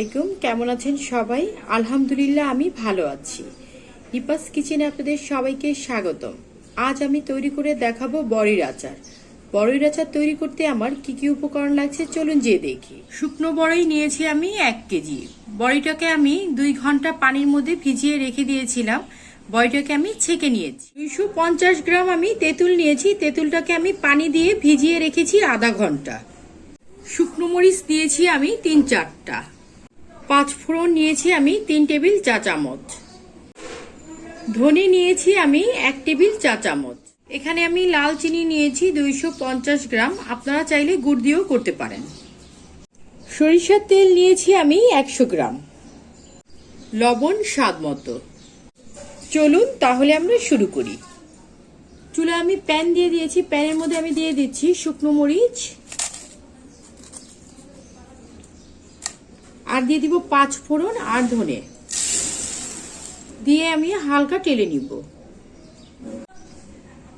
আলাইকুম, কেমন আছেন সবাই? আলহামদুলিল্লাহ আমি ভালো আছি। নিপাস কিচেনে আপনাদের সবাইকে স্বাগতম। আজ আমি তৈরি করে দেখাবো বড়ির আচার। বড়ির আচার তৈরি করতে আমার কি কি উপকরণ লাগছে চলুন যেয়ে দেখি। শুকনো বড়ি নিয়েছি আমি 1 কেজি। বড়িটাকে আমি 2 ঘন্টা পানির মধ্যে ভিজিয়ে রেখে দিয়েছিলাম। বড়িটাকে আমি ছেঁকে নিয়েছি। 250 গ্রাম আমি তেঁতুল নিয়েছি। তেঁতুলটাকে আমি পানি দিয়ে ভিজিয়ে রেখেছি আধা ঘন্টা। শুকনো মরিচ দিয়েছি আমি 3-4টা। 5 ফোড়ন নিয়েছি আমি 3 টেবিল চা চামচ। ধনে নিয়েছি আমি 1 টেবিল চা চামচ। এখানে আমি লাল চিনি নিয়েছি 250 গ্রাম, আপনারা চাইলে গুড় দিয়েও করতে পারেন। সরিষার তেল নিয়েছি আমি 100 গ্রাম। লবণ স্বাদ মতো। চলুন তাহলে আমরা শুরু করি। চুলায় আমি প্যান দিয়ে দিয়েছি। প্যানের মধ্যে আমি দিয়ে দিচ্ছি শুকনো মরিচ, আর দিয়ে দিব 5 ফোড়ন আর ধনে দিয়ে আমি হালকা টেলে নিব।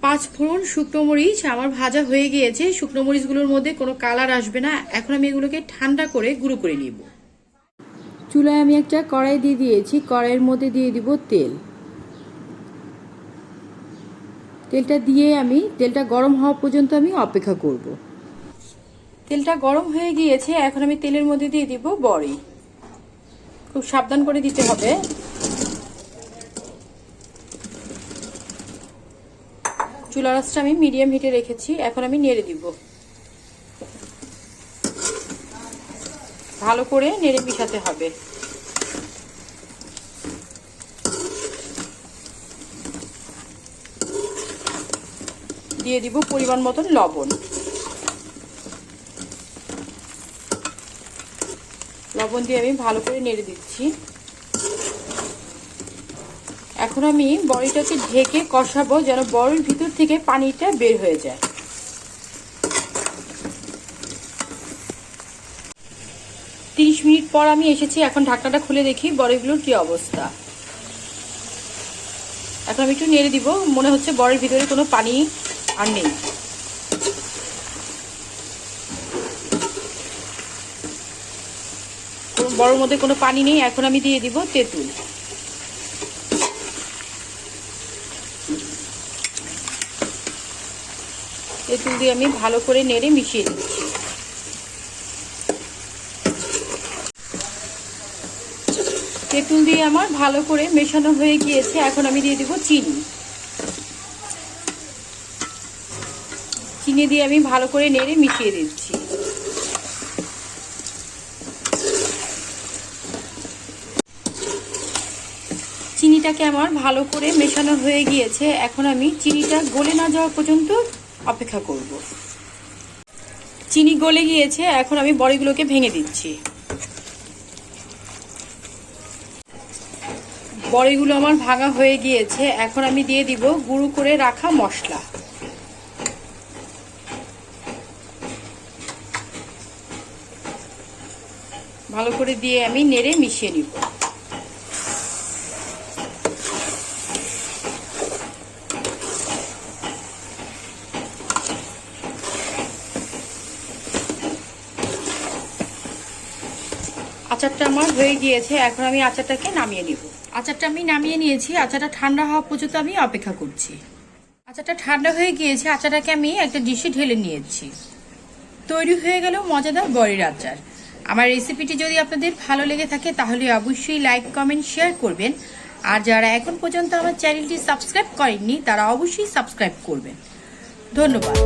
5 ফোড়ন শুকনো মরিচ আমার ভাজা হয়ে গিয়েছে। শুকনো মরিচগুলোর মধ্যে কোনো কালার আসবে না। এখন আমি এগুলোকে ঠান্ডা করে গুঁড়ো করে নিব। চুলায় আমি একটা কড়াই দিয়ে দিয়েছি। কড়াইয়ের মধ্যে দিয়ে দিব তেল। তেলটা দিয়ে আমি তেলটা গরম হওয়া পর্যন্ত আমি অপেক্ষা করব। তেলটা গরম হয়ে গিয়েছে। এখন আমি তেলের মধ্যে দিয়ে দিব বড়ি। খুব সাবধান করে দিতে হবে। চুলার আঁচটা আমি মিডিয়াম হিটে রেখেছি। এখন আমি নেড়ে দিব। ভালো করে নেড়ে মিশাতে হবে। দিয়ে দিব পরিমাণ মতন লবণ। লবণ দিয়ে আমি ভালো করে নেড়ে দিচ্ছি। এখন আমি বড়িটাকে ঢেকে কষাবো যেন বড়ির ভিতর থেকে পানিটা বের হয়ে যায়। 30 মিনিট পর আমি এসেছি। এখন ঢাকনাটা খুলে দেখি বড়িগুলোর কি অবস্থা। এখন আমি একটু নেড়ে দিব। মনে হচ্ছে বড়ির ভিতরে কোনো পানি আর নেই। বড়ির মধ্যে কোনো পানি নেই। এখন আমি দিয়ে দিব তেঁতুল। তেঁতুল দিয়ে আমি ভালো করে নেড়ে মিশিয়ে দিচ্ছি। তেঁতুল দিয়ে আমার ভালো করে মেশানো হয়ে গিয়েছে। এখন আমি দিয়ে দিব চিনি। চিনি দিয়ে আমি ভালো করে নেড়ে মিশিয়ে দিচ্ছি। চিনিটাকে আমার ভালো করে মেশানো হয়ে গিয়েছে। এখন আমি চিনিটা গলে না যাওয়া পর্যন্ত অপেক্ষা করব। চিনি গলে গিয়েছে। এখন আমি বড়িগুলোকে ভেঙে দিচ্ছি। বড়িগুলো আমার ভাঙা হয়ে গিয়েছে। এখন আমি দিয়ে দিব গুঁড়ো করে রাখা মশলা। ভালো করে দিয়ে আমি নেড়ে মিশিয়ে নিব। আচারটা আমার হয়ে গিয়েছে। এখন আমি আচারটাকে নামিয়ে নিব। আচারটা আমি নামিয়ে নিয়েছি। আচারটা ঠান্ডা হওয়া পর্যন্ত আমি অপেক্ষা করছি। আচারটা ঠান্ডা হয়ে গিয়েছে। আচারটাকে আমি একটা ডিশে ঢেলে নিয়েছি। তৈরি হয়ে গেল মজাদার বড়ির আচার। আমার রেসিপিটি যদি আপনাদের ভালো লেগে থাকে তাহলে অবশ্যই লাইক, কমেন্ট, শেয়ার করবেন। আর যারা এখন পর্যন্ত আমার চ্যানেলটি সাবস্ক্রাইব করেননি তারা অবশ্যই সাবস্ক্রাইব করবেন। ধন্যবাদ।